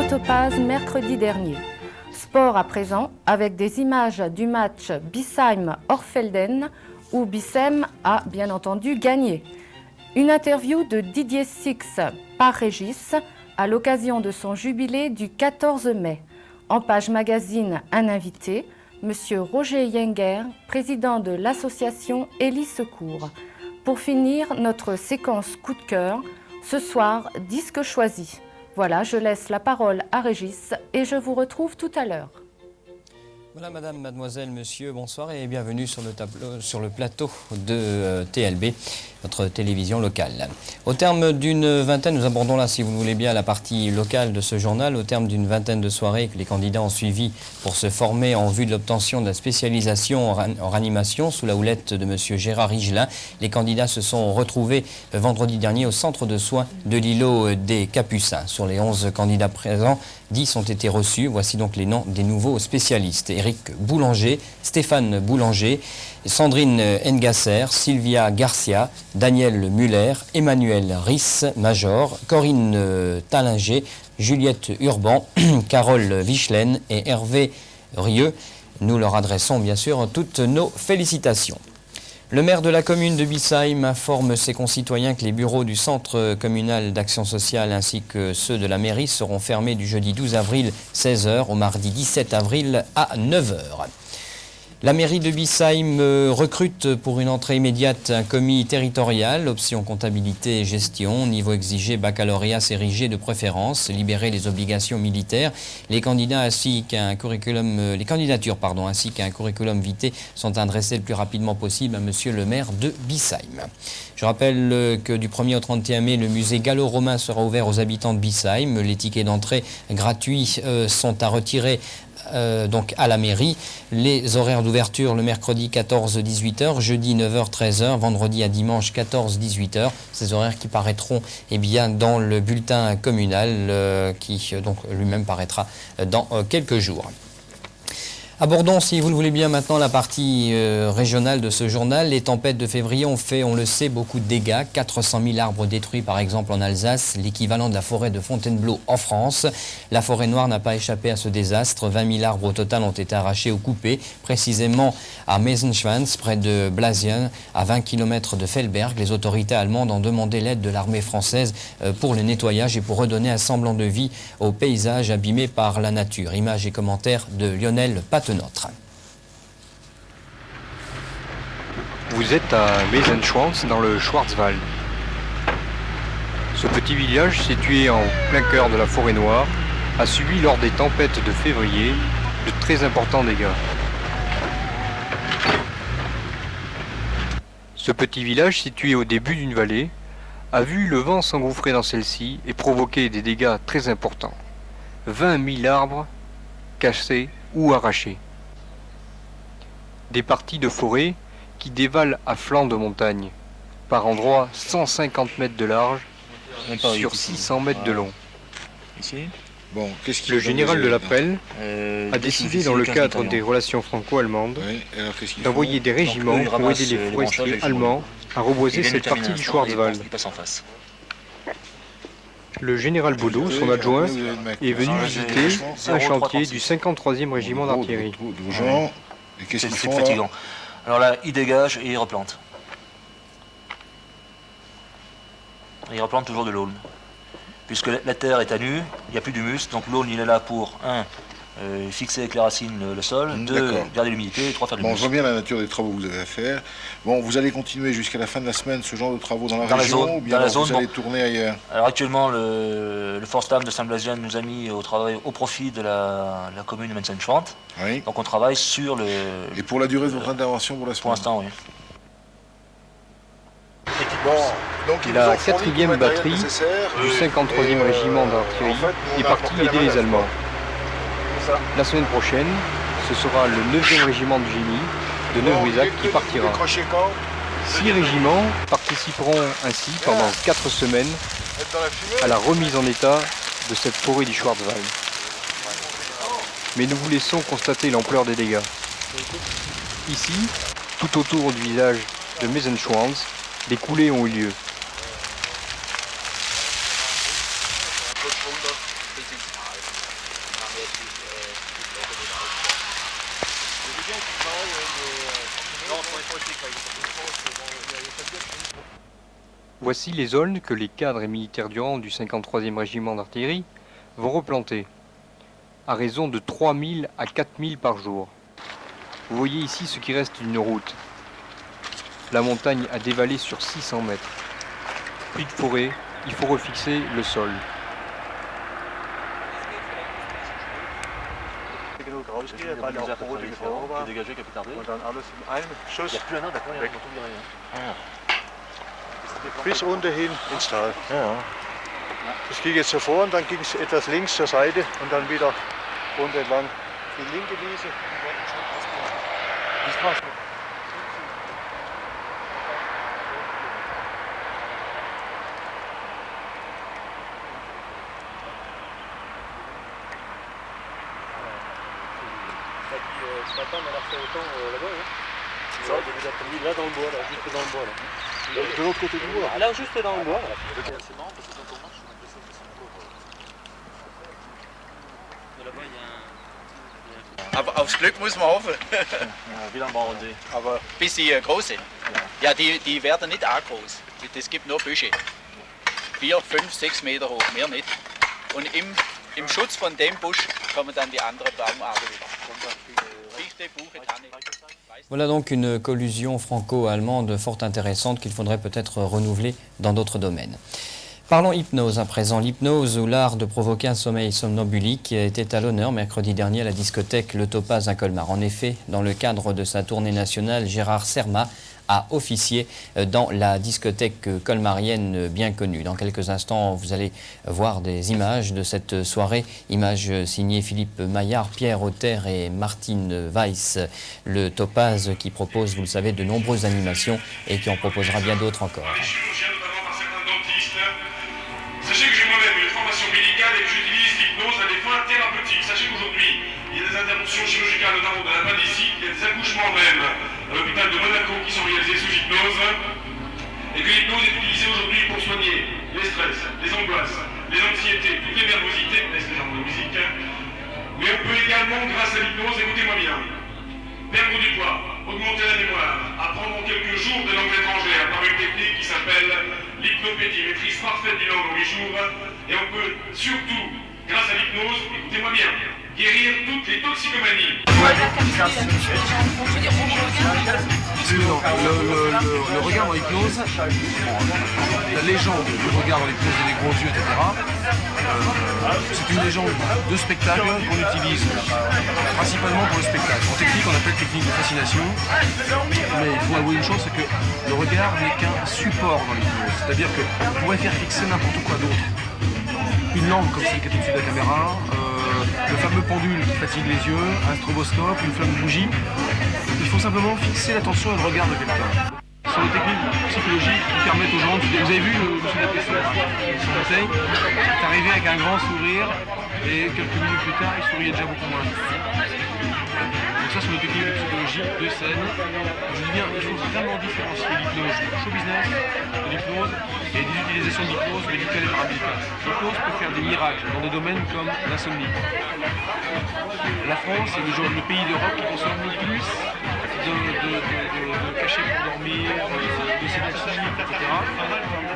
Topaz mercredi dernier. Sport à présent avec des images du match Biesheim-Orfelden où Biesheim a bien entendu gagné. Une interview de Didier Six par Régis à l'occasion de son jubilé du 14 mai. En page magazine, un invité, Monsieur Roger Yenger, président de l'association Élie Secours. Pour finir, notre séquence coup de cœur, ce soir, disque choisi. Voilà, je laisse la parole à Régis et je vous retrouve tout à l'heure. Voilà, madame, mademoiselle, monsieur, bonsoir et bienvenue sur le plateau de TLB, notre télévision locale. Au terme d'une vingtaine, nous abordons là, si vous le voulez bien, la partie locale de ce journal. Au terme d'une vingtaine de soirées que les candidats ont suivies pour se former en vue de l'obtention de la spécialisation en ranimation sous la houlette de monsieur Gérard Higelin, les candidats se sont retrouvés vendredi dernier au centre de soins de l'îlot des Capucins. Sur les 11 candidats présents, 10 ont été reçus. Voici donc les noms des nouveaux spécialistes. Éric Boulanger, Stéphane Boulanger, Sandrine Engasser, Sylvia Garcia, Daniel Muller, Emmanuel Riss, Major, Corinne Tallinger, Juliette Urban, Carole Vichlen et Hervé Rieux. Nous leur adressons bien sûr toutes nos félicitations. Le maire de la commune de Biesheim informe ses concitoyens que les bureaux du centre communal d'action sociale ainsi que ceux de la mairie seront fermés du jeudi 12 avril 16h au mardi 17 avril à 9h. La mairie de Biesheim recrute pour une entrée immédiate un commis territorial, option comptabilité et gestion, niveau exigé baccalauréat érigé de préférence, libérer les obligations militaires. Les candidatures ainsi qu'un curriculum vitae sont adressés le plus rapidement possible à monsieur le maire de Biesheim. Je rappelle que du 1er au 31 mai, le musée gallo-romain sera ouvert aux habitants de Biesheim. Les tickets d'entrée gratuits sont à retirer donc à la mairie. Les horaires d'ouverture le mercredi 14-18h, jeudi 9h-13h, vendredi à dimanche 14-18h. Ces horaires qui paraîtront dans le bulletin communal qui donc lui-même paraîtra dans quelques jours. Abordons, si vous le voulez bien, maintenant la partie régionale de ce journal. Les tempêtes de février ont fait, on le sait, beaucoup de dégâts. 400 000 arbres détruits, par exemple, en Alsace, l'équivalent de la forêt de Fontainebleau en France. La forêt noire n'a pas échappé à ce désastre. 20 000 arbres au total ont été arrachés ou coupés, précisément à Meisenschwanz, près de Blasien, à 20 km de Fellberg. Les autorités allemandes ont demandé l'aide de l'armée française pour le nettoyage et pour redonner un semblant de vie au paysage abîmé par la nature. Images et commentaires de Lionel Patenautre. Vous êtes à Meisenschwanz dans le Schwarzwald. Ce petit village situé en plein cœur de la forêt noire a subi lors des tempêtes de février de très importants dégâts. Ce petit village situé au début d'une vallée a vu le vent s'engouffrer dans celle-ci et provoquer des dégâts très importants. 20 000 arbres cassés ou arrachés. Des parties de forêt qui dévalent à flanc de montagne, par endroits 150 mètres de large sur 600 mètres de long. Bon, le général de Laprelle a décidé, dans le cadre des relations franco-allemandes, d'envoyer des régiments pour aider les forestiers allemands à reboiser cette partie du Schwarzwald. Le général Baudot, son adjoint, est venu visiter un chantier du 53e régiment d'artillerie. C'est fatigant. Alors là, il dégage et il replante. Il replante toujours de l'aulne. Puisque la terre est à nu, il n'y a plus d'humus, donc l'aulne il est là pour, fixer avec les racines le sol, 2, garder l'humidité, et 3, faire de l'humus. Bon, je vois bien la nature des travaux que vous avez à faire. Bon, vous allez continuer jusqu'à la fin de la semaine ce genre de travaux dans la région, ou bien vous allez tourner ailleurs? Alors actuellement, le Forstam de Saint-Blasien nous a mis au travail au profit de la commune de Meisenschwanz. Oui. Donc on travaille sur le... Et pour la durée de votre intervention pour la semaine? Pour l'instant, oui. Bon, donc la 4e batterie du 53e régiment d'artillerie est partie aider les Allemands. La semaine prochaine, ce sera le 9e régiment de génie de Neuvrisac qui partira. 6 régiments participeront ainsi pendant 4 semaines à la remise en état de cette forêt du Schwarzwald. Mais nous vous laissons constater l'ampleur des dégâts. Ici, tout autour du village de Meisenschwanz, des coulées ont eu lieu. Voici les aulnes que les cadres et militaires du rang du 53e régiment d'artillerie vont replanter, à raison de 3000 à 4000 par jour. Vous voyez ici ce qui reste d'une route. La montagne a dévalé sur 600 mètres. Plus de forêt, il faut refixer le sol. Bis unten hin ins Tal. Ja. Das ging jetzt so vor und dann ging es etwas links zur Seite und dann wieder unten entlang die linke Wiese. Die Straße. Ce matin, on a fait autant là-bas. Ça, début d'après-midi, là dans le bois, là, juste dans le bois. Là. De l'autre côté du bois. Là, juste dans le bois. C'est marrant parce que quand on marche, on a l'impression que c'est encore. Mais là-bas, il y a un. Aber aufs Glück muss man hoffen. Wie lange brauchen Sie? Aber bis sie groß sind. Ja, die werden nicht arg groß. Das gibt nur Büsche. 4, 5, 6 Meter hoch, mehr nicht. Und im Schutz von dem Busch kommen dann die anderen Baumarten wieder. Fichte, Buche, Tanne. Voilà donc une collusion franco-allemande fort intéressante qu'il faudrait peut-être renouveler dans d'autres domaines. Parlons hypnose à présent. L'hypnose ou l'art de provoquer un sommeil somnambulique était à l'honneur mercredi dernier à la discothèque Le Topaz à Colmar. En effet, dans le cadre de sa tournée nationale, Gérard Serma a officié dans la discothèque colmarienne bien connue. Dans quelques instants, vous allez voir des images de cette soirée, images signées Philippe Maillard, Pierre Auter et Martine Weiss. Le Topaz qui propose, vous le savez, de nombreuses animations et qui en proposera bien d'autres encore. Sachez que j'ai moi-même une formation médicale et que j'utilise l'hypnose à des fins thérapeutiques. Sachez qu'aujourd'hui, il y a des interventions chirurgicales, notamment de l'appendicite, il y a des accouchements même à l'hôpital de Monaco qui sont réalisés sous hypnose. Et que l'hypnose est utilisée aujourd'hui pour soigner les stress, les angoisses, les anxiétés, toutes les nervosités, laisse les gens de musique. Mais on peut également, grâce à l'hypnose, écoutez-moi bien, perdre du poids, augmenter la mémoire, apprendre en quelques jours des langues étrangères par une technique qui s'appelle l'hypnopédie, maîtrise parfaite d'une langue en 8 jours. Et on peut surtout, grâce à l'hypnose, écoutez-moi bien, guérir toutes les toxicomanies. Le regard dans l'hypnose, la légende du regard dans l'hypnose et des gros yeux, etc., c'est une légende de spectacle qu'on utilise principalement pour le spectacle. En technique, on appelle technique de fascination, mais il faut avouer une chose, c'est que le regard n'est qu'un support dans l'hypnose. C'est-à-dire qu'on pourrait faire fixer n'importe quoi d'autre. Une lampe comme celle qui est au-dessus de la caméra, le fameux pendule qui fatigue les yeux, un stroboscope, une flamme de bougie. Il faut simplement fixer l'attention et le regard de quelqu'un. Ce sont des techniques psychologiques qui permettent aux gens de se dire, vous avez vu le monsieur d'Apresseur, son bouteille, c'est arrivé avec un grand sourire et quelques minutes plus tard, il souriait déjà beaucoup moins. Donc ça, c'est une technique de psychologie, de scène. Je dis bien, il faut vraiment différencier l'hypnose show business de l'hypnose et des utilisations de l'hypnose médicale et paramédicale. L'hypnose peut faire des miracles dans des domaines comme l'insomnie. La France est le pays d'Europe qui consomme le plus de cachets pour dormir, de sédatifs, etc.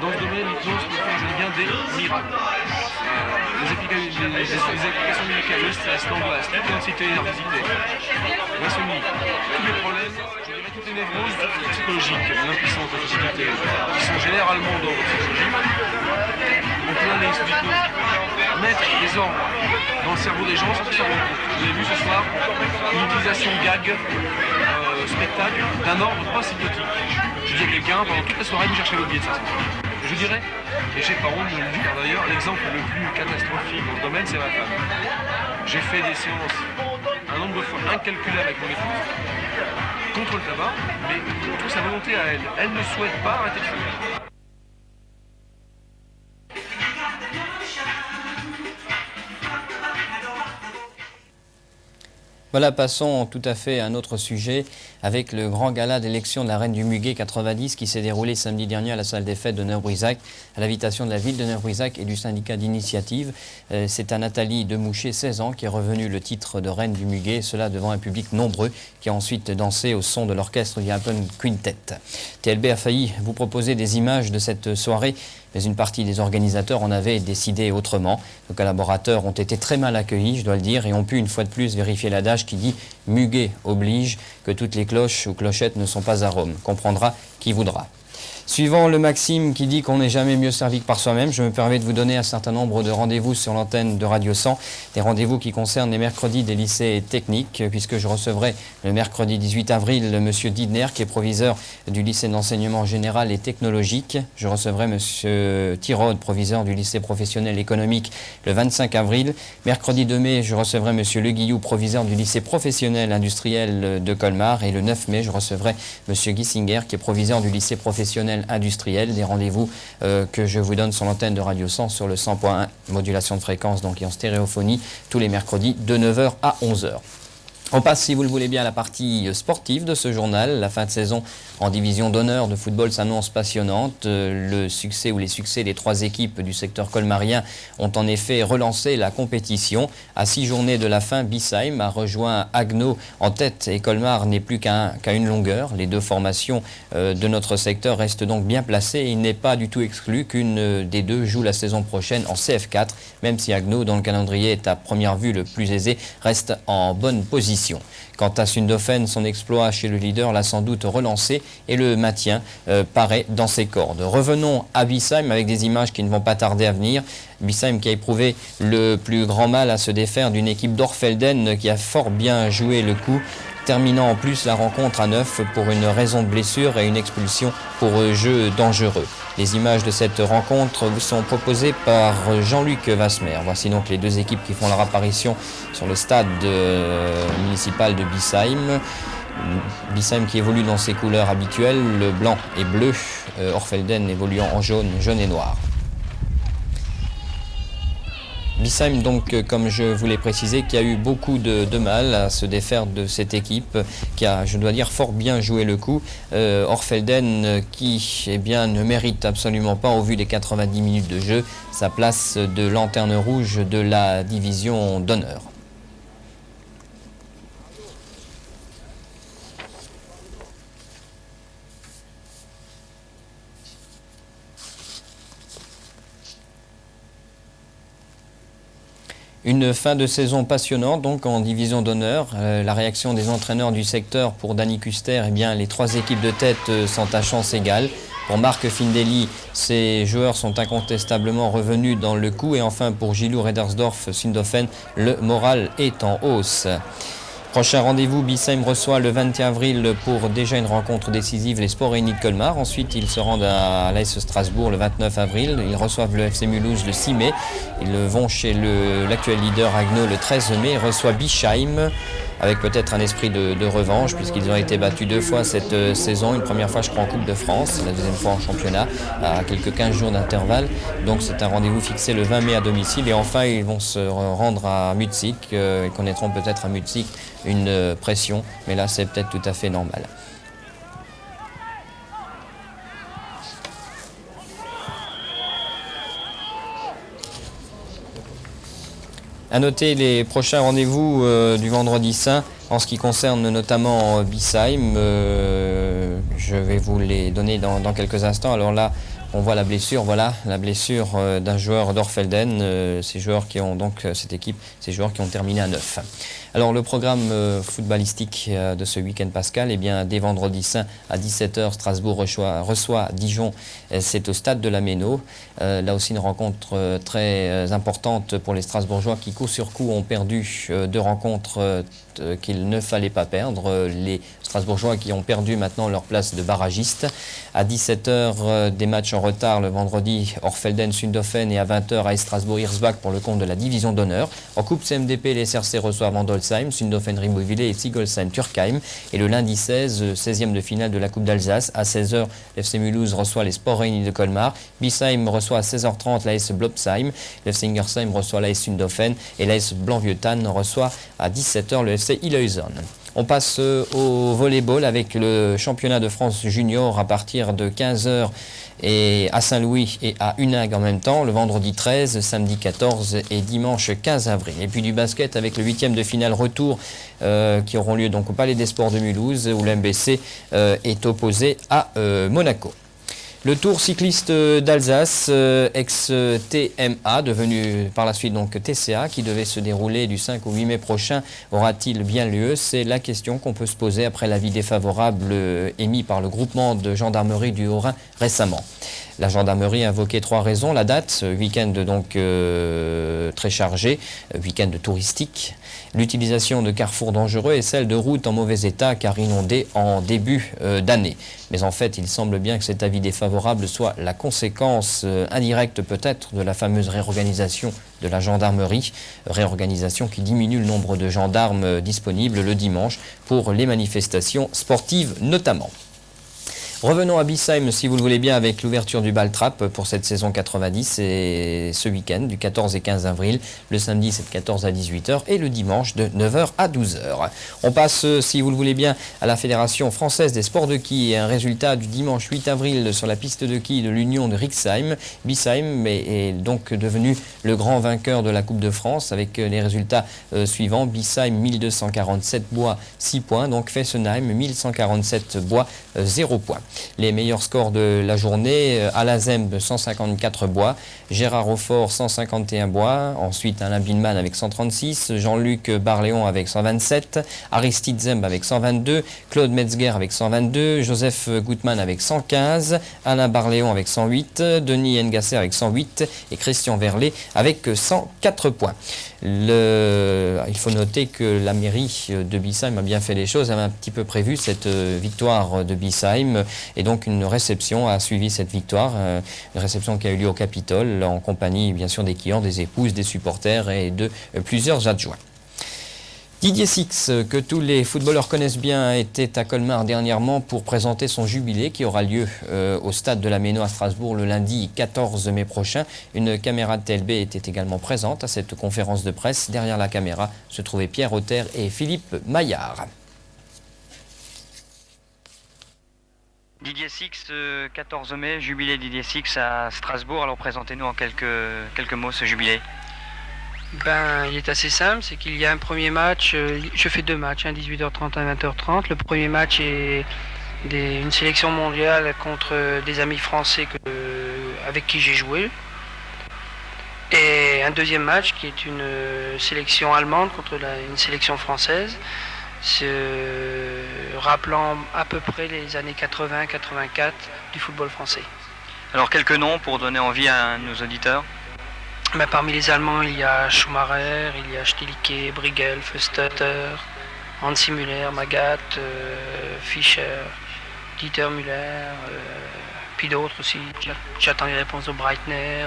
Dans ce domaine, l'hypnose peut faire, je dis bien, des miracles. Les applications médicales, le stress, l'angoisse, l'intensité, l'énervosité, l'insomnie, tous les problèmes, je dirais toutes les névroses psychologiques, l'impuissance, la facilité, qui sont généralement dans votre psychologie, on peut aller sous l'hypnose, mettre des ordres dans le cerveau des gens sans qu'ils s'en rendent compte. Vous avez vu ce soir une utilisation gag, spectacle, d'un ordre pas hypnotique. Je dis à quelqu'un, pendant toute la soirée, vous cherchez le biais de ça. Je dirais, et j'ai pas honte de le dire d'ailleurs, l'exemple le plus catastrophique dans ce domaine, c'est ma femme. J'ai fait des séances un nombre de fois incalculable avec mon épouse contre le tabac, mais contre sa volonté à elle. Elle ne souhaite pas arrêter de fumer. Voilà, passons tout à fait à un autre sujet avec le grand gala d'élection de la Reine du Muguet 90 qui s'est déroulé samedi dernier à la salle des fêtes de Neuf-Brisach à l'invitation de la ville de Neuf-Brisach et du syndicat d'initiative. C'est à Nathalie Demouché, 16 ans, qui est revenue le titre de Reine du Muguet, cela devant un public nombreux qui a ensuite dansé au son de l'orchestre du Happen Quintet. TLB a failli vous proposer des images de cette soirée, mais une partie des organisateurs en avait décidé autrement. Nos collaborateurs ont été très mal accueillis, je dois le dire, et ont pu une fois de plus vérifier l'adage qui dit « Muguet oblige » que toutes les cloches ou clochettes ne sont pas à Rome. Comprendra qui voudra. Suivant le maxime qui dit qu'on n'est jamais mieux servi que par soi-même, je me permets de vous donner un certain nombre de rendez-vous sur l'antenne de Radio 100, des rendez-vous qui concernent les mercredis des lycées techniques, puisque je recevrai le mercredi 18 avril M. Didner, qui est proviseur du lycée d'enseignement général et technologique. Je recevrai M. Tirode, proviseur du lycée professionnel économique, le 25 avril. Mercredi 2 mai, je recevrai M. Le Guillou, proviseur du lycée professionnel industriel de Colmar. Et le 9 mai, je recevrai M. Gissinger, qui est proviseur du lycée professionnel industriel. Des rendez-vous que je vous donne sur l'antenne de Radio 100 sur le 100.1, modulation de fréquence donc et en stéréophonie, tous les mercredis de 9h à 11h. On passe, si vous le voulez bien, à la partie sportive de ce journal. La fin de saison en division d'honneur de football s'annonce passionnante. Le succès ou les succès des 3 équipes du secteur colmarien ont en effet relancé la compétition. À 6 journées de la fin, Bissheim a rejoint Haguenau en tête et Colmar n'est plus qu'à une longueur. Les 2 formations de notre secteur restent donc bien placées et il n'est pas du tout exclu qu'une des 2 joue la saison prochaine en CF4, même si Haguenau, dont le calendrier est à première vue le plus aisé, reste en bonne position. Quant à Sundofen, son exploit chez le leader l'a sans doute relancé et le maintien paraît dans ses cordes. Revenons à Bissheim avec des images qui ne vont pas tarder à venir. Bissheim qui a éprouvé le plus grand mal à se défaire d'une équipe d'Orfelden qui a fort bien joué le coup, terminant en plus la rencontre à 9 pour une raison de blessure et une expulsion pour jeu dangereux. Les images de cette rencontre vous sont proposées par Jean-Luc Vasmer. Voici donc les 2 équipes qui font leur apparition sur le stade municipal de Bissheim. Bissheim qui évolue dans ses couleurs habituelles, le blanc et bleu, Orfelden évoluant en jaune, jaune et noir. Bissheim, donc, comme je vous l'ai précisé, qui a eu beaucoup de mal à se défaire de cette équipe, qui a, je dois dire, fort bien joué le coup. Orfelden, qui ne mérite absolument pas, au vu des 90 minutes de jeu, sa place de lanterne rouge de la division d'honneur. Une fin de saison passionnante donc en division d'honneur. La réaction des entraîneurs du secteur pour Danny Custer, les 3 équipes de tête sont à chance égale. Pour Marc Findelli, ses joueurs sont incontestablement revenus dans le coup. Et enfin pour Gilou Redersdorf Sundofen, le moral est en hausse. Prochain rendez-vous, Bissheim reçoit le 21 avril pour déjà une rencontre décisive les Sports Réunis de Colmar. Ensuite, ils se rendent à l'AS Strasbourg le 29 avril. Ils reçoivent le FC Mulhouse le 6 mai. Ils vont chez l'actuel leader Haguenau le 13 mai. Ils reçoivent Bissheim avec peut-être un esprit de revanche puisqu'ils ont été battus 2 fois cette saison. Une première fois, je crois, en Coupe de France, la deuxième fois en championnat, à quelques 15 jours d'intervalle. Donc c'est un rendez-vous fixé le 20 mai à domicile. Et enfin, ils vont se rendre à Mutzig. Ils connaîtront peut-être à Mutzig une pression, mais là c'est peut-être tout à fait normal. À noter les prochains rendez-vous du vendredi saint en ce qui concerne notamment Bissheim. Je vais vous les donner dans quelques instants. Alors là, on voit la blessure, d'un joueur d'Orfelden, ces joueurs qui ont donc cette équipe, ces joueurs qui ont terminé à 9. Alors le programme footballistique de ce week-end pascal, dès vendredi saint à 17h, Strasbourg reçoit Dijon, c'est au stade de la Méno. Là aussi une rencontre très importante pour les Strasbourgeois qui coup sur coup ont perdu 2 rencontres qu'il ne fallait pas perdre. Les Strasbourgeois qui ont perdu maintenant leur leur place de barragiste. À 17h, des matchs en retard le vendredi, Orfelden-Sundhofen, et à 20h à Strasbourg-Hirsbach pour le compte de la division d'honneur. En Coupe CMDP, les SRC reçoivent Andolsheim, Sundhofen-Ribeauvillé et Sigolsheim-Turkheim. Et le lundi 16e de finale de la Coupe d'Alsace, à 16h, l'FC Mulhouse reçoit les Sport Réunis de Colmar, Biesheim reçoit à 16h30 l'AS Blobsheim, l'FC Ingersheim reçoit l'AS Sundhofen et l'AS Blanc-Vieux-Tann reçoit à 17h le FC Ilhuizen. On passe au volleyball avec le championnat de France junior à partir de 15h et à Saint-Louis et à Unag en même temps, le vendredi 13, samedi 14 et dimanche 15 avril. Et puis du basket avec le 8e de finale retour qui auront lieu donc au Palais des Sports de Mulhouse où l'MBC est opposé à Monaco. Le Tour cycliste d'Alsace, ex-TMA, devenu par la suite donc TCA, qui devait se dérouler du 5 au 8 mai prochain, aura-t-il bien lieu? C'est la question qu'on peut se poser après l'avis défavorable émis par le groupement de gendarmerie du Haut-Rhin récemment. La gendarmerie a invoqué 3 raisons. La date, week-end donc très chargé, week-end touristique. L'utilisation de carrefours dangereux et celle de routes en mauvais état car inondées en début d'année. Mais en fait, il semble bien que cet avis défavorable soit la conséquence indirecte peut-être de la fameuse réorganisation de la gendarmerie, réorganisation qui diminue le nombre de gendarmes disponibles le dimanche pour les manifestations sportives notamment. Revenons à Biesheim, si vous le voulez bien, avec l'ouverture du bal trap pour cette saison 90 et ce week-end du 14 et 15 avril. Le samedi, c'est de 14 à 18h et le dimanche de 9h à 12h. On passe, si vous le voulez bien, à la Fédération française des sports de quilles et un résultat du dimanche 8 avril sur la piste de quilles de l'Union de Rixheim. Biesheim est donc devenu le grand vainqueur de la Coupe de France avec les résultats suivants. Biesheim 1247 bois 6 points, donc Fessenheim 1147 bois 0 points. Les meilleurs scores de la journée, Alazem 154 bois, Gérard Aufort 151 bois, ensuite Alain Billman avec 136, Jean-Luc Barléon avec 127, Aristide Zemb avec 122, Claude Metzger avec 122, Joseph Gutmann avec 115, Alain Barléon avec 108, Denis Engasser avec 108 et Christian Verlet avec 104 points. Il faut noter que la mairie de Biesheim a bien fait les choses, elle avait un petit peu prévu cette victoire de Biesheim et donc une réception a suivi cette victoire, une réception qui a eu lieu au Capitole en compagnie bien sûr des clients, des épouses, des supporters et de plusieurs adjoints. Didier Six, que tous les footballeurs connaissent bien, était à Colmar dernièrement pour présenter son jubilé qui aura lieu au stade de la Méno à Strasbourg le lundi 14 mai prochain. Une caméra de TLB était également présente à cette conférence de presse. Derrière la caméra se trouvaient Pierre Auter et Philippe Maillard. Didier Six, 14 mai, jubilé Didier Six à Strasbourg. Alors présentez-nous en quelques mots ce jubilé. Il est assez simple, c'est qu'il y a un premier match, je fais 2 matchs, 18h30 à 20h30. Le premier match est une sélection mondiale contre des amis français avec qui j'ai joué. Et un deuxième match qui est une sélection allemande contre une sélection française, rappelant à peu près les années 80-84 du football français. Alors quelques noms pour donner envie à nos auditeurs. Parmi les Allemands, il y a Schumacher, il y a Stielicke, Briegel, Föstötter, Hansi Müller, Magath, Fischer, Dieter Müller, puis d'autres aussi. J'attends les réponses de Breitner,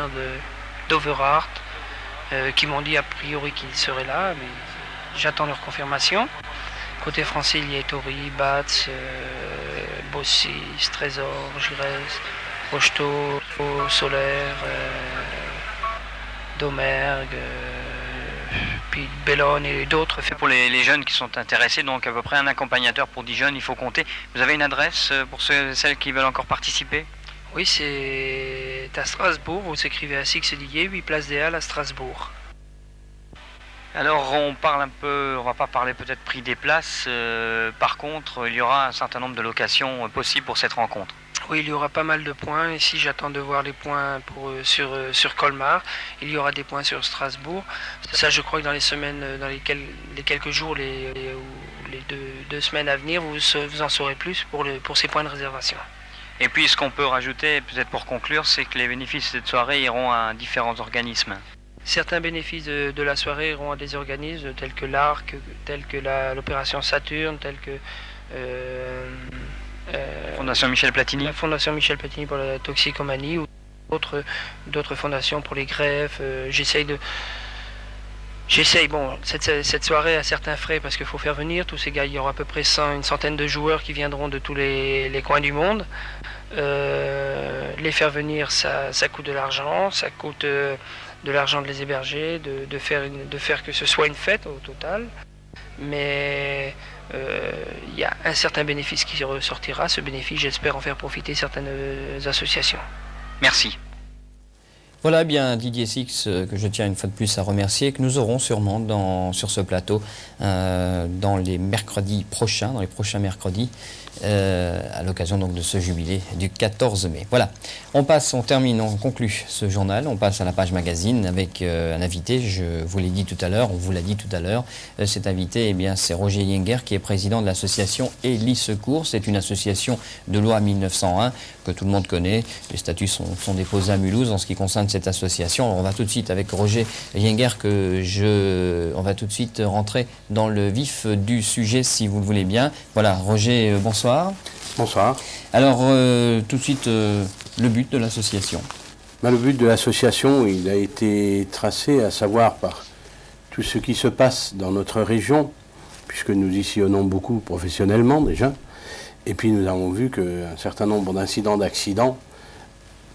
d'Overhart, qui m'ont dit a priori qu'ils seraient là, mais j'attends leur confirmation. Côté français, il y a Ettori, Batz, Bossis, Trésor, Giresse, Rocheteau, Soler, Domergue, puis Bellone et d'autres. Pour les jeunes qui sont intéressés, donc à peu près un accompagnateur pour 10 jeunes, il faut compter. Vous avez une adresse pour celles qui veulent encore participer? Oui, c'est à Strasbourg, vous écrivez à Six et Didier, 8 place des Halles à Strasbourg. Alors on va pas parler peut-être prix des places, par contre il y aura un certain nombre de locations possibles pour cette rencontre. Oui, il y aura pas mal de points. Ici, j'attends de voir les points sur Colmar. Il y aura des points sur Strasbourg. Ça, je crois que dans les semaines, dans les quelques jours, les 2 semaines à venir, vous en saurez plus pour ces points de réservation. Et puis, ce qu'on peut rajouter, peut-être pour conclure, c'est que les bénéfices de cette soirée iront à différents organismes. Certains bénéfices de la soirée iront à des organismes tels que l'ARC, tels que l'opération Saturne, tels que Fondation Michel Platini. La Fondation Michel Platini pour la toxicomanie ou d'autres fondations pour les greffes. J'essaye, bon, cette soirée à certains frais parce qu'il faut faire venir tous ces gars. Il y aura à peu près une centaine de joueurs qui viendront de tous les coins du monde. Les faire venir, ça coûte de l'argent, ça coûte de l'argent de les héberger, de faire que ce soit une fête au total. Mais il y a un certain bénéfice qui ressortira. Ce bénéfice, j'espère en faire profiter certaines associations. Merci. Voilà bien Didier Six, que je tiens une fois de plus à remercier, que nous aurons sûrement sur ce plateau dans les mercredis prochains, dans les prochains mercredis, à l'occasion donc de ce jubilé du 14 mai. Voilà, on termine, on conclut ce journal, on passe à la page magazine avec un invité, je vous l'ai dit tout à l'heure, on vous l'a dit tout à l'heure, cet invité, eh bien, c'est Roger Yenguer qui est président de l'association Elie Secours. C'est une association de loi 1901 que tout le monde connaît. Les statuts sont déposés à Mulhouse en ce qui concerne cette association. Alors on va tout de suite avec Roger Yenguer on va tout de suite rentrer dans le vif du sujet si vous le voulez bien. Voilà, Roger, bonsoir. Bonsoir. Alors, tout de suite, le but de l'association. Le but de l'association, il a été tracé, à savoir par tout ce qui se passe dans notre région, puisque nous y sillonnons beaucoup professionnellement déjà, et puis nous avons vu qu'un certain nombre d'incidents, d'accidents,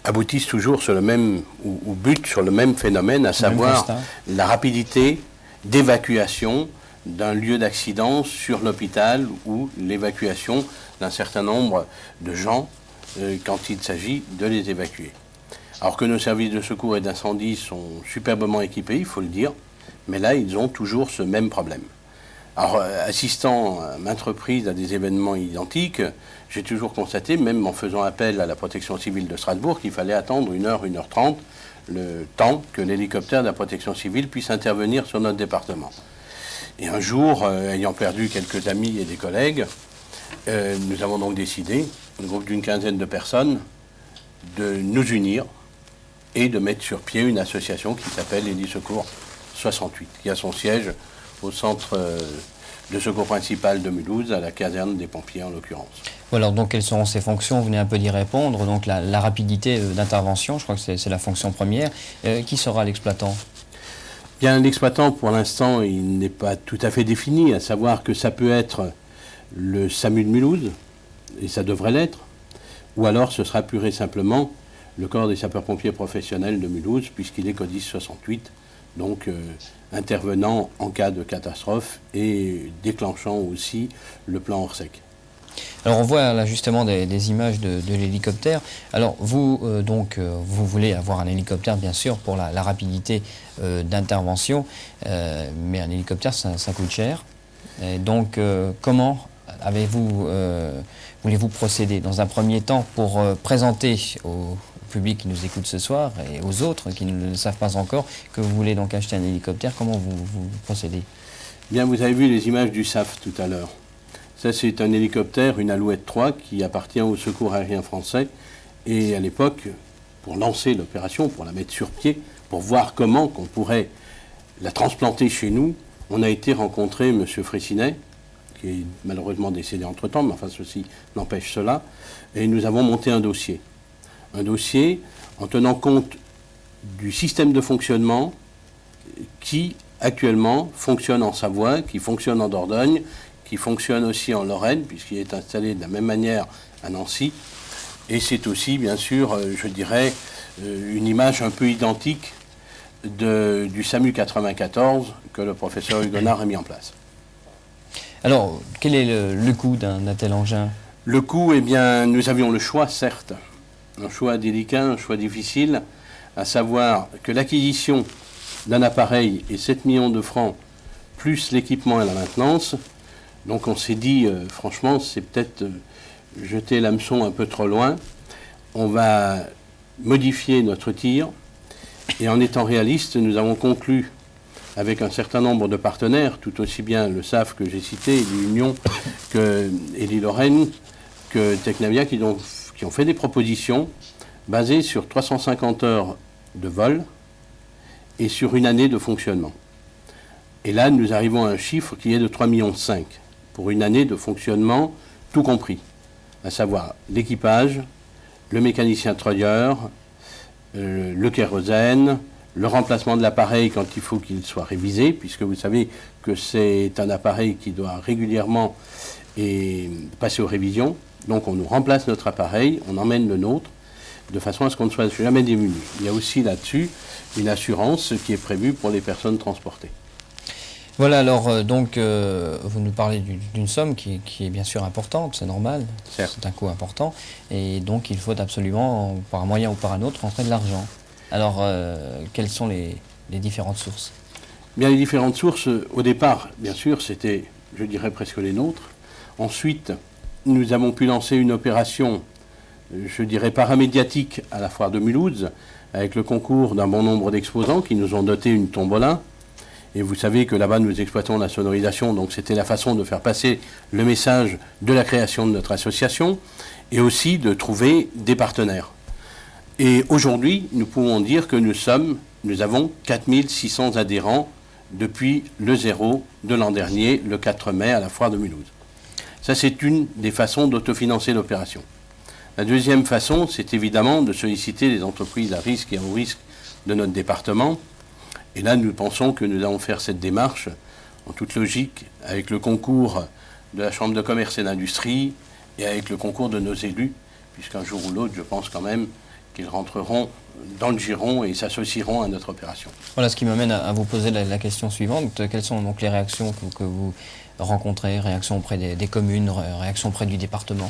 aboutissent toujours sur le même, ou butent sur le même phénomène, à savoir la rapidité d'évacuation d'un lieu d'accident sur l'hôpital ou l'évacuation d'un certain nombre de gens quand il s'agit de les évacuer. Alors que nos services de secours et d'incendie sont superbement équipés, il faut le dire, mais là, ils ont toujours ce même problème. Alors, assistant à maintes reprises à des événements identiques, j'ai toujours constaté, même en faisant appel à la protection civile de Strasbourg, qu'il fallait attendre 1h, 1h30, le temps que l'hélicoptère de la protection civile puisse intervenir sur notre département. Et un jour, ayant perdu quelques amis et des collègues, nous avons donc décidé, un groupe d'une quinzaine de personnes, de nous unir et de mettre sur pied une association qui s'appelle Elie Secours 68, qui a son siège au centre de secours principal de Mulhouse, à la caserne des pompiers en l'occurrence. Voilà, donc quelles seront ses fonctions? Vous venez un peu d'y répondre. Donc la rapidité d'intervention, je crois que c'est la fonction première. Qui sera l'exploitant? Bien, l'exploitant, pour l'instant, il n'est pas tout à fait défini, à savoir que ça peut être le SAMU de Mulhouse, et ça devrait l'être, ou alors ce sera pur et simplement le corps des sapeurs-pompiers professionnels de Mulhouse, puisqu'il est CODIS 68, donc intervenant en cas de catastrophe et déclenchant aussi le plan Orsec. Alors on voit là justement des images de l'hélicoptère. Alors vous, vous voulez avoir un hélicoptère bien sûr pour la rapidité d'intervention, mais un hélicoptère ça coûte cher. Et donc comment voulez-vous procéder dans un premier temps pour présenter au public qui nous écoute ce soir et aux autres qui ne le savent pas encore que vous voulez donc acheter un hélicoptère? Comment vous procédez? Bien, vous avez vu les images du SAF tout à l'heure. Ça, c'est un hélicoptère, une Alouette 3, qui appartient au Secours aérien français. Et à l'époque, pour lancer l'opération, pour la mettre sur pied, pour voir comment qu'on pourrait la transplanter chez nous, on a été rencontrer M. Fressinet, qui est malheureusement décédé entre-temps, mais enfin ceci n'empêche cela, et nous avons monté un dossier. Un dossier en tenant compte du système de fonctionnement qui, actuellement, fonctionne en Savoie, qui fonctionne en Dordogne, qui fonctionne aussi en Lorraine, puisqu'il est installé de la même manière à Nancy. Et c'est aussi, bien sûr, je dirais, une image un peu identique du SAMU 94 que le professeur Hugonard a mis en place. Alors, quel est le coût d'un tel engin? Le coût, eh bien, nous avions le choix, certes, un choix délicat, un choix difficile, à savoir que l'acquisition d'un appareil est 7 millions de francs, plus l'équipement et la maintenance. Donc on s'est dit, franchement, c'est peut-être jeter l'hameçon un peu trop loin. On va modifier notre tir. Et en étant réaliste, nous avons conclu avec un certain nombre de partenaires, tout aussi bien le SAF que j'ai cité, l'Union, que Elie Lorraine, que Technavia, qui ont fait des propositions basées sur 350 heures de vol et sur une année de fonctionnement. Et là, nous arrivons à un chiffre qui est de 3,5 millions pour une année de fonctionnement, tout compris. à savoir l'équipage, le mécanicien treuilleur, le kérosène, le remplacement de l'appareil quand il faut qu'il soit révisé, puisque vous savez que c'est un appareil qui doit régulièrement passer aux révisions. Donc on nous remplace notre appareil, on emmène le nôtre, de façon à ce qu'on ne soit jamais démuni. Il y a aussi là-dessus une assurance qui est prévue pour les personnes transportées. Voilà, alors donc vous nous parlez d'une somme qui est bien sûr importante, c'est normal, c'est un coût important, et donc il faut absolument, par un moyen ou par un autre, rentrer de l'argent. Alors, quelles sont les différentes sources? Bien, les différentes sources, au départ, bien sûr, c'était, je dirais, presque les nôtres. Ensuite, nous avons pu lancer une opération, je dirais, paramédiatique à la foire de Mulhouse, avec le concours d'un bon nombre d'exposants qui nous ont doté une tombola. Et vous savez que là-bas, nous exploitons la sonorisation, donc c'était la façon de faire passer le message de la création de notre association, et aussi de trouver des partenaires. Et aujourd'hui, nous pouvons dire que nous avons 4600 adhérents depuis le 0 de l'an dernier, le 4 mai, à la foire de Mulhouse. Ça, c'est une des façons d'autofinancer l'opération. La deuxième façon, c'est évidemment de solliciter les entreprises à risque et à haut risque de notre département. Et là, nous pensons que nous allons faire cette démarche, en toute logique, avec le concours de la Chambre de commerce et d'industrie et avec le concours de nos élus, puisqu'un jour ou l'autre, je pense quand même qu'ils rentreront dans le giron et s'associeront à notre opération. Voilà, ce qui m'amène à vous poser la question suivante. Quelles sont donc les réactions que vous rencontrez? Réactions auprès des communes, réactions auprès du département?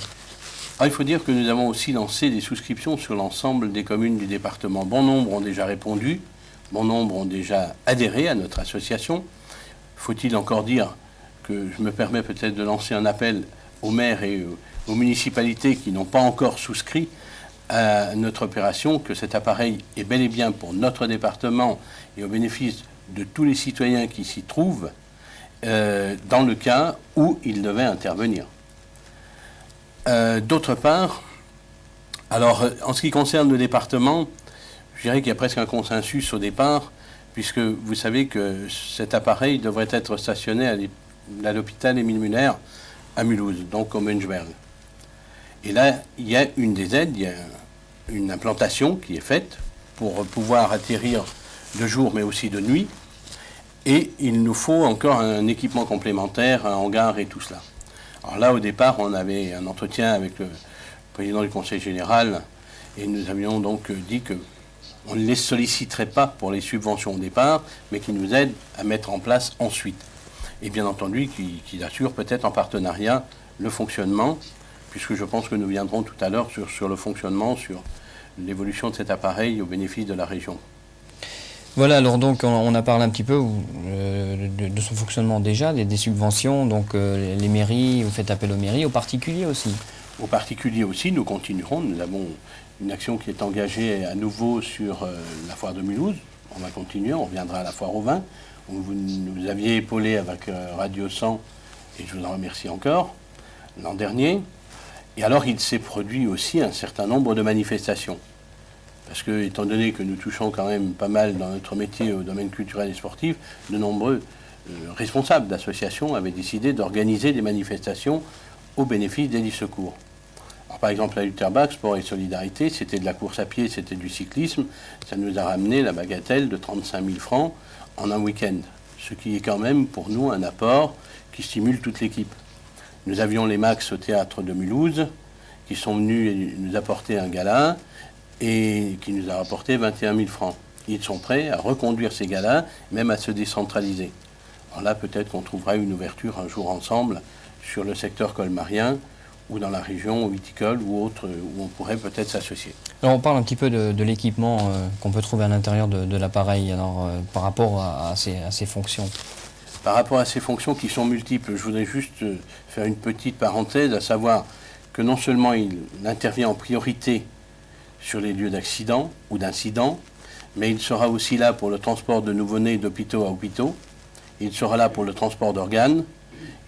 Alors, il faut dire que nous avons aussi lancé des souscriptions sur l'ensemble des communes du département. Bon nombre ont déjà répondu, bon nombre ont déjà adhéré à notre association. Faut-il encore dire que je me permets peut-être de lancer un appel aux maires et aux municipalités qui n'ont pas encore souscrit à notre opération, que cet appareil est bel et bien pour notre département et au bénéfice de tous les citoyens qui s'y trouvent, dans le cas où il devait intervenir. D'autre part, alors en ce qui concerne le département, je dirais qu'il y a presque un consensus au départ, puisque vous savez que cet appareil devrait être stationné à l'hôpital Émile Muller à Mulhouse, donc au Münchberg. Et là, il y a une des aides, il y a une implantation qui est faite pour pouvoir atterrir de jour mais aussi de nuit. Et il nous faut encore un équipement complémentaire, un hangar et tout cela. Alors là, au départ, on avait un entretien avec le président du conseil général et nous avions donc dit qu'on ne les solliciterait pas pour les subventions au départ, mais qu'ils nous aident à mettre en place ensuite. Et bien entendu, qu'ils assurent peut-être en partenariat le fonctionnement, puisque je pense que nous viendrons tout à l'heure sur le fonctionnement, sur l'évolution de cet appareil au bénéfice de la région. Voilà, alors donc on a parlé un petit peu de son fonctionnement déjà, des subventions, donc les mairies, vous faites appel aux mairies, aux particuliers aussi. Aux particuliers aussi, nous continuerons. Nous avons une action qui est engagée à nouveau sur la foire de Mulhouse. On va continuer, on reviendra à la foire au vin, où vous nous aviez épaulé avec Radio 100, et je vous en remercie encore, l'an dernier. Et alors il s'est produit aussi un certain nombre de manifestations. Parce que, étant donné que nous touchons quand même pas mal dans notre métier au domaine culturel et sportif, de nombreux responsables d'associations avaient décidé d'organiser des manifestations au bénéfice des lits secours. Alors, par exemple, à Lutterbach, Sport et Solidarité, c'était de la course à pied, c'était du cyclisme. Ça nous a ramené la bagatelle de 35 000 francs en un week-end. Ce qui est quand même pour nous un apport qui stimule toute l'équipe. Nous avions les Max au théâtre de Mulhouse qui sont venus nous apporter un gala et qui nous a rapporté 21 000 francs. Ils sont prêts à reconduire ces galas, même à se décentraliser. Alors là, peut-être qu'on trouvera une ouverture un jour ensemble sur le secteur colmarien ou dans la région viticole ou autre, où on pourrait peut-être s'associer. Alors on parle un petit peu de l'équipement qu'on peut trouver à l'intérieur de l'appareil, alors par rapport à ses fonctions. Par rapport à ces fonctions qui sont multiples, je voudrais juste faire une petite parenthèse, à savoir que non seulement il intervient en priorité sur les lieux d'accident ou d'incident, mais il sera aussi là pour le transport de nouveau-nés d'hôpitaux à hôpitaux, il sera là pour le transport d'organes,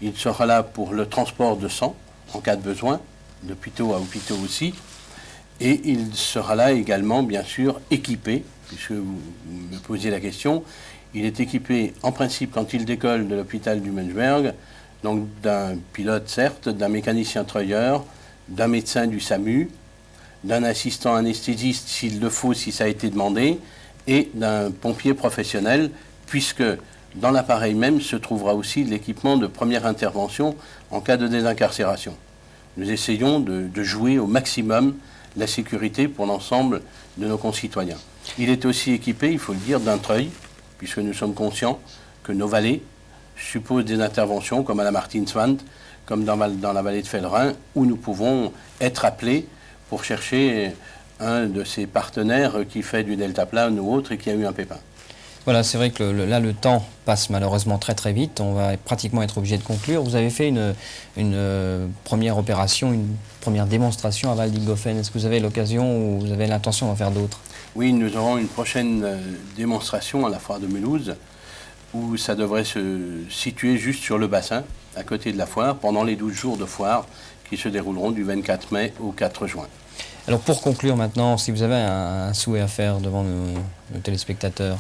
il sera là pour le transport de sang en cas de besoin, d'hôpitaux à hôpitaux aussi, et il sera là également, bien sûr, équipé, puisque vous me posiez la question, il est équipé en principe quand il décolle de l'hôpital du Münchberg, donc d'un pilote certes, d'un mécanicien treuilleur, d'un médecin du SAMU, d'un assistant anesthésiste s'il le faut, si ça a été demandé, et d'un pompier professionnel, puisque dans l'appareil même se trouvera aussi l'équipement de première intervention en cas de désincarcération. Nous essayons de jouer au maximum la sécurité pour l'ensemble de nos concitoyens. Il est aussi équipé, il faut le dire, d'un treuil, puisque nous sommes conscients que nos vallées supposent des interventions comme à la Martinswand, comme dans la vallée de Fellerin, où nous pouvons être appelés pour chercher un de ces partenaires qui fait du deltaplane ou autre et qui a eu un pépin. Voilà, c'est vrai que là, le temps passe malheureusement très très vite. On va pratiquement être obligé de conclure. Vous avez fait une première opération, une première démonstration à Val d'Ilgofen. Est-ce que vous avez l'occasion ou vous avez l'intention d'en faire d'autres? Oui, nous aurons une prochaine démonstration à la foire de Mulhouse, où ça devrait se situer juste sur le bassin, à côté de la foire, pendant les 12 jours de foire qui se dérouleront du 24 mai au 4 juin. Alors pour conclure maintenant, si vous avez un souhait à faire devant nos téléspectateurs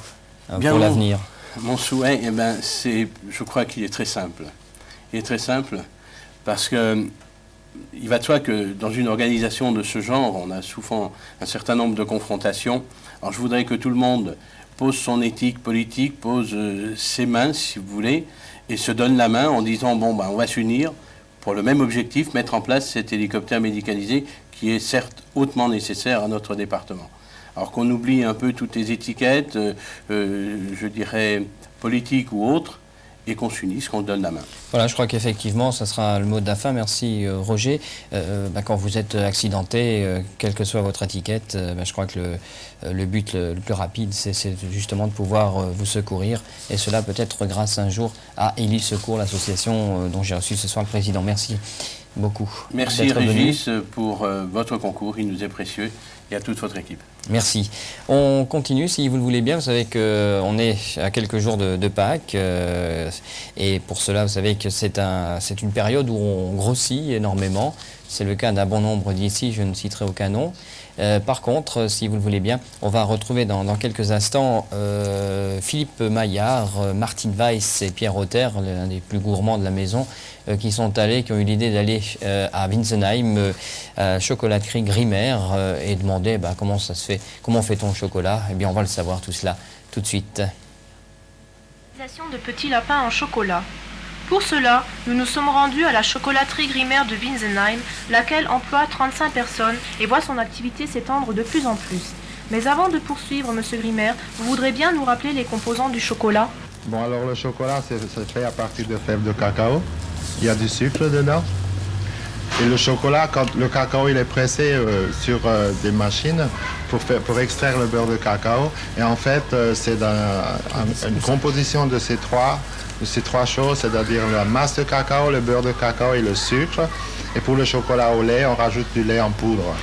pour l'avenir. Mon souhait, eh ben, je crois qu'il est très simple. Il est très simple parce que il va de soi que dans une organisation de ce genre, on a souvent un certain nombre de confrontations. Alors je voudrais que tout le monde pose son éthique politique, pose ses mains, si vous voulez, et se donne la main en disant, bon, ben, on va s'unir pour le même objectif, mettre en place cet hélicoptère médicalisé qui est certes hautement nécessaire à notre département. Alors qu'on oublie un peu toutes les étiquettes, je dirais politiques ou autres, et qu'on s'unisse, qu'on se donne la main. Voilà, je crois qu'effectivement, ça sera le mot de la fin. Merci Roger. Quand vous êtes accidenté, quelle que soit votre étiquette, je crois que le but le plus rapide, c'est justement de pouvoir vous secourir. Et cela peut-être grâce un jour à Élie Secours, l'association dont j'ai reçu ce soir le président. Merci beaucoup. Merci Régis pour votre concours, il nous est précieux, et à toute votre équipe. Merci. On continue, si vous le voulez bien. Vous savez qu'on est à quelques jours de Pâques. Et pour cela, vous savez que c'est une période où on grossit énormément. C'est le cas d'un bon nombre d'ici, je ne citerai aucun nom. Par contre, si vous le voulez bien, on va retrouver dans quelques instants Philippe Maillard, Martine Weiss et Pierre Auter, l'un des plus gourmands de la maison, qui sont allés, qui ont eu l'idée d'aller à Winsenheim, chocolaterie Grimer, et demander comment ça se fait, comment fait-on le chocolat. Eh bien, on va le savoir tout cela tout de suite. Réalisation de petits lapins en chocolat. Pour cela, nous nous sommes rendus à la chocolaterie Grimer de Winsenheim, laquelle emploie 35 personnes et voit son activité s'étendre de plus en plus. Mais avant de poursuivre, Monsieur Grimer, vous voudrez bien nous rappeler les composants du chocolat? Bon, alors le chocolat, c'est fait à partir de fèves de cacao. Il y a du sucre dedans. Et le chocolat, quand le cacao il est pressé sur des machines pour extraire le beurre de cacao. Et en fait, c'est une composition de ces trois choses, c'est-à-dire la masse de cacao, le beurre de cacao et le sucre. Et pour le chocolat au lait, on rajoute du lait en poudre.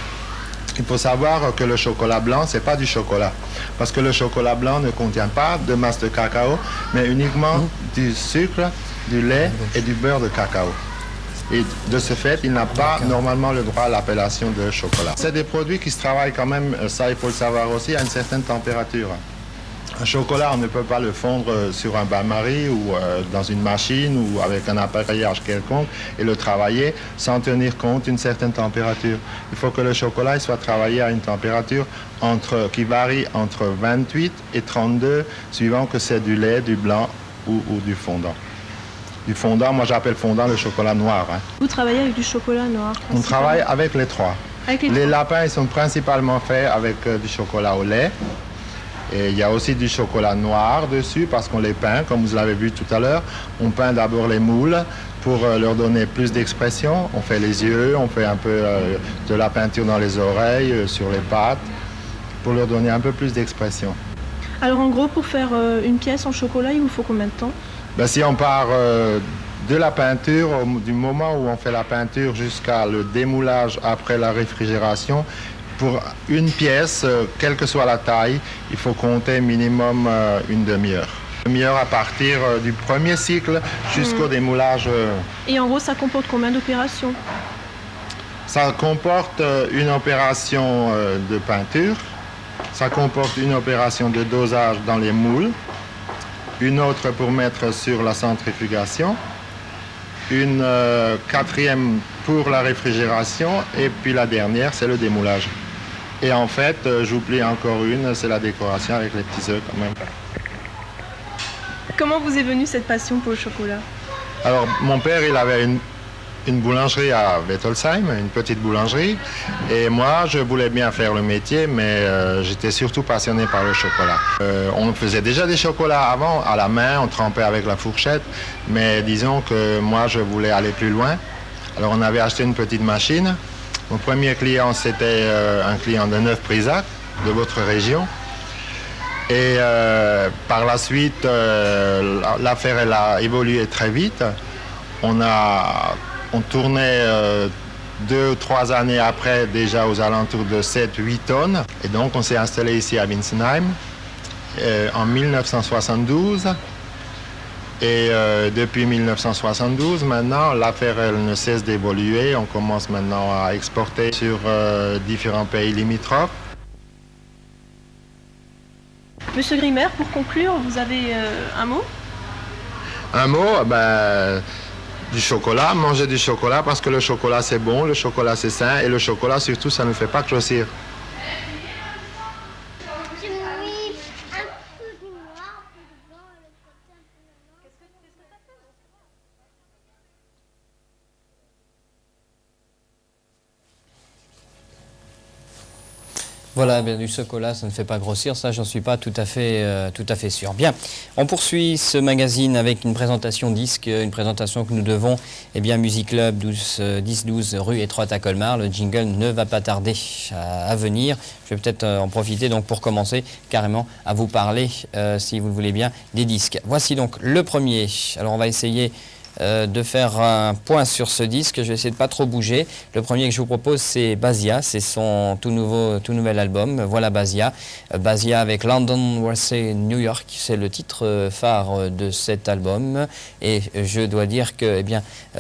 Il faut savoir que le chocolat blanc, c'est pas du chocolat. Parce que le chocolat blanc ne contient pas de masse de cacao, mais uniquement du sucre, du lait et du beurre de cacao. Et de ce fait, il n'a pas normalement le droit à l'appellation de chocolat. C'est des produits qui se travaillent quand même, ça il faut le savoir aussi, à une certaine température. Un chocolat, on ne peut pas le fondre sur un bain-marie ou dans une machine ou avec un appareillage quelconque et le travailler sans tenir compte d'une certaine température. Il faut que le chocolat il soit travaillé à une température qui varie entre 28 et 32, suivant que c'est du lait, du blanc ou du fondant. Du fondant, moi j'appelle fondant le chocolat noir. Hein. Vous travaillez avec du chocolat noir? On travaille avec les trois. Les lapins, ils sont principalement faits avec du chocolat au lait. Et il y a aussi du chocolat noir dessus parce qu'on les peint, comme vous l'avez vu tout à l'heure. On peint d'abord les moules pour leur donner plus d'expression. On fait les yeux, on fait un peu de la peinture dans les oreilles, sur les pattes, pour leur donner un peu plus d'expression. Alors en gros, pour faire une pièce en chocolat, il vous faut combien de temps? Ben, si on part de la peinture, du moment où on fait la peinture jusqu'à le démoulage après la réfrigération, pour une pièce, quelle que soit la taille, il faut compter minimum une demi-heure. Une demi-heure à partir du premier cycle jusqu'au démoulage. Et en gros, ça comporte combien d'opérations? Ça comporte une opération de peinture, ça comporte une opération de dosage dans les moules, une autre pour mettre sur la centrifugation, une quatrième pour la réfrigération, et puis la dernière, c'est le démoulage. Et en fait, j'oublie encore une, c'est la décoration avec les petits œufs quand même. Comment vous est venue cette passion pour le chocolat? Alors, mon père, il avait une boulangerie à Wettolsheim, une petite boulangerie. Et moi, je voulais bien faire le métier, mais j'étais surtout passionné par le chocolat. On faisait déjà des chocolats avant, à la main, on trempait avec la fourchette. Mais disons que moi, je voulais aller plus loin. Alors, on avait acheté une petite machine. Mon premier client, c'était un client de Neuf-Brisach, de votre région. Et par la suite, l'affaire elle a évolué très vite. On tournait 2 ou 3 années après, déjà aux alentours de 7-8 tonnes. Et donc, on s'est installé ici à Winsenheim en 1972. Et depuis 1972, maintenant, l'affaire elle ne cesse d'évoluer. On commence maintenant à exporter sur différents pays limitrophes. Monsieur Grimer, pour conclure, vous avez un mot? Un mot, du chocolat, manger du chocolat parce que le chocolat c'est bon, le chocolat c'est sain et le chocolat surtout ça ne fait pas grossir. Voilà, bien, du chocolat, ça ne fait pas grossir, ça j'en suis pas tout à fait sûr. Bien, on poursuit ce magazine avec une présentation disque, une présentation que nous devons, Music Club 10-12 rue Étroite à Colmar. Le jingle ne va pas tarder à venir. Je vais peut-être en profiter donc pour commencer carrément à vous parler, si vous le voulez bien, des disques. Voici donc le premier. Alors on va essayer de faire un point sur ce disque. Je vais essayer de pas trop bouger. Le premier que je vous propose, c'est Basia. C'est son tout nouvel album. Voilà Basia. Basia avec London, Warsaw, New York. C'est le titre phare de cet album. Et je dois dire que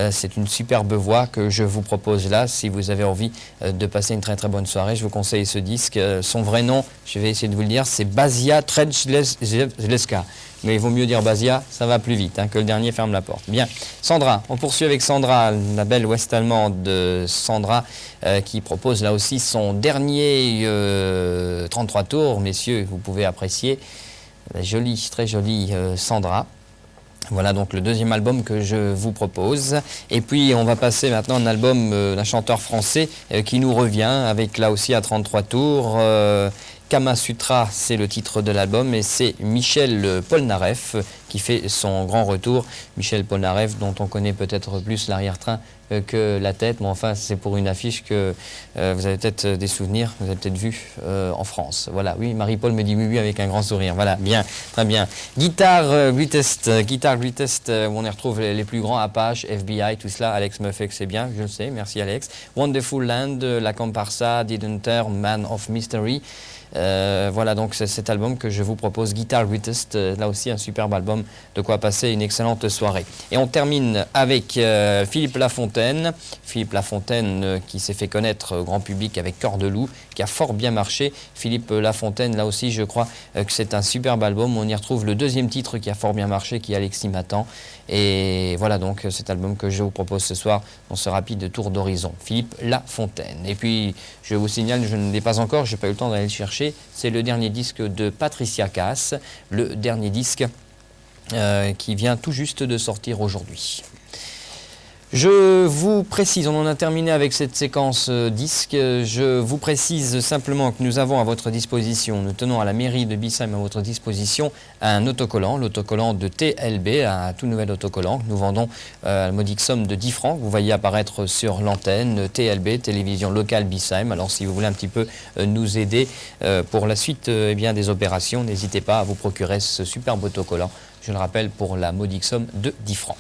c'est une superbe voix que je vous propose là. Si vous avez envie de passer une très très bonne soirée, je vous conseille ce disque. Son vrai nom, je vais essayer de vous le dire, c'est Basia Trzecleska. Mais il vaut mieux dire Basia, ça va plus vite, que le dernier ferme la porte. Bien, Sandra, on poursuit avec Sandra, la belle ouest-allemande de Sandra, qui propose là aussi son dernier 33 tours. Messieurs, vous pouvez apprécier la jolie, très jolie Sandra. Voilà donc le deuxième album que je vous propose. Et puis on va passer maintenant à un album d'un chanteur français qui nous revient, avec là aussi à 33 tours. Kama Sutra, c'est le titre de l'album et c'est Michel Polnareff qui fait son grand retour. Michel Polnareff, dont on connaît peut-être plus l'arrière-train que la tête, mais enfin c'est pour une affiche que vous avez peut-être des souvenirs, vous avez peut-être vu en France. Voilà, oui, Marie-Paul me dit oui avec un grand sourire. Voilà, bien, très bien. Guitare Greatest, où on y retrouve les plus grands Apache, FBI, tout cela. Alex me fait que c'est bien, je le sais, merci Alex. Wonderful Land, La Comparsa, Didn't Man of Mystery. Voilà donc c'est cet album que je vous propose, Guitar Greatest, là aussi un superbe album, de quoi passer une excellente soirée. Et on termine avec Philippe Lafontaine. Philippe Lafontaine qui s'est fait connaître au grand public avec Cœur de Loup, qui a fort bien marché. Philippe Lafontaine, là aussi je crois que c'est un superbe album. On y retrouve le deuxième titre qui a fort bien marché, qui est Alexis m'attend. Et voilà donc cet album que je vous propose ce soir dans ce rapide tour d'horizon. Philippe Lafontaine. Et puis je vous signale, je ne l'ai pas encore, je n'ai pas eu le temps d'aller le chercher, c'est le dernier disque de Patricia Cass, le dernier disque qui vient tout juste de sortir aujourd'hui. Je vous précise, on en a terminé avec cette séquence disque, je vous précise simplement que nous avons à votre disposition, nous tenons à la mairie de Bissheim à votre disposition un autocollant, l'autocollant de TLB, un tout nouvel autocollant que nous vendons à la modique somme de 10 francs, vous voyez apparaître sur l'antenne, TLB, télévision locale Bissheim. Alors si vous voulez un petit peu nous aider pour la suite des opérations, n'hésitez pas à vous procurer ce superbe autocollant, je le rappelle, pour la modique somme de 10 francs.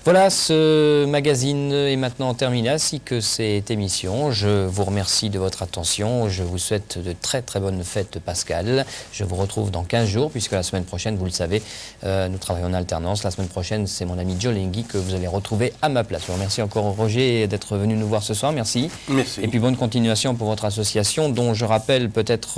Voilà, ce magazine est maintenant terminé, ainsi que cette émission. Je vous remercie de votre attention. Je vous souhaite de très très bonnes fêtes pascales. Je vous retrouve dans 15 jours, puisque la semaine prochaine, vous le savez, nous travaillons en alternance. La semaine prochaine, c'est mon ami Joe Lenghi que vous allez retrouver à ma place. Je vous remercie encore Roger d'être venu nous voir ce soir. Merci. Merci. Et puis bonne continuation pour votre association, dont je rappelle peut-être,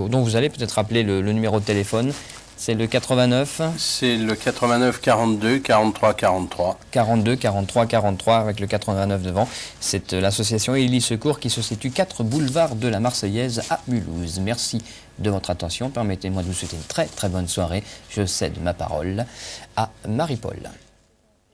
dont vous allez peut-être rappeler le numéro de téléphone. C'est le 89. C'est le 89 42 43 43. 42 43 43 avec le 89 devant. C'est l'association Élie Secours qui se situe 4 boulevard de la Marseillaise à Mulhouse. Merci de votre attention. Permettez-moi de vous souhaiter une très très bonne soirée. Je cède ma parole à Marie-Paul.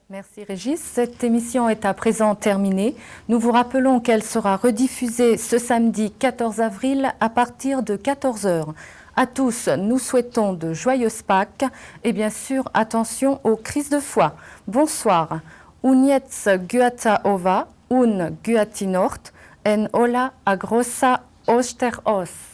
Merci Régis. Cette émission est à présent terminée. Nous vous rappelons qu'elle sera rediffusée ce samedi 14 avril à partir de 14h. À tous, nous souhaitons de joyeuses Pâques et bien sûr, attention aux crises de foi. Bonsoir. Unietz Guata Ova, un Guati Nord, en Ola Agrossa Osteros.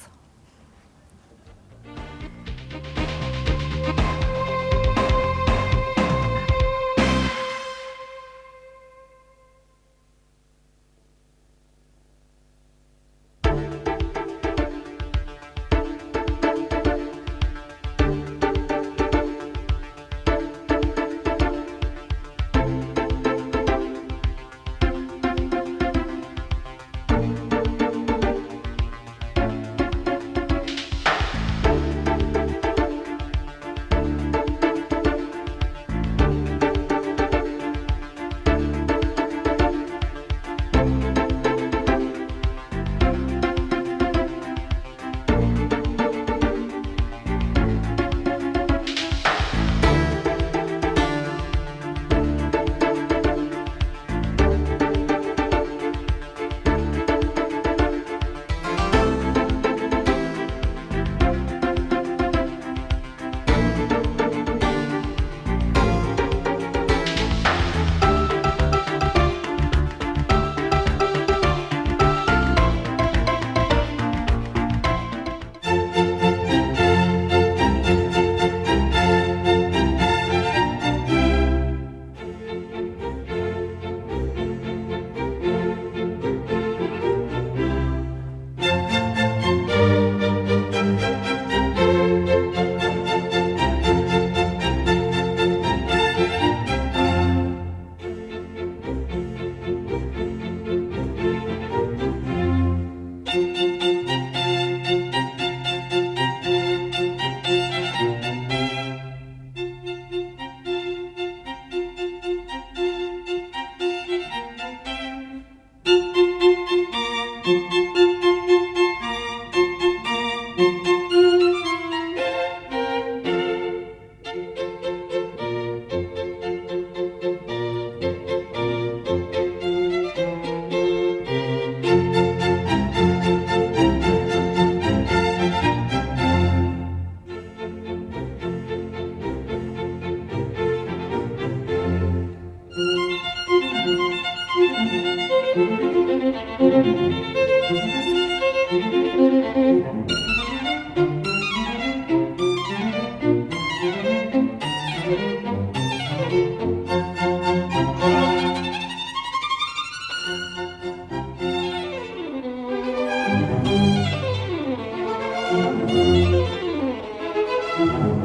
Thank you.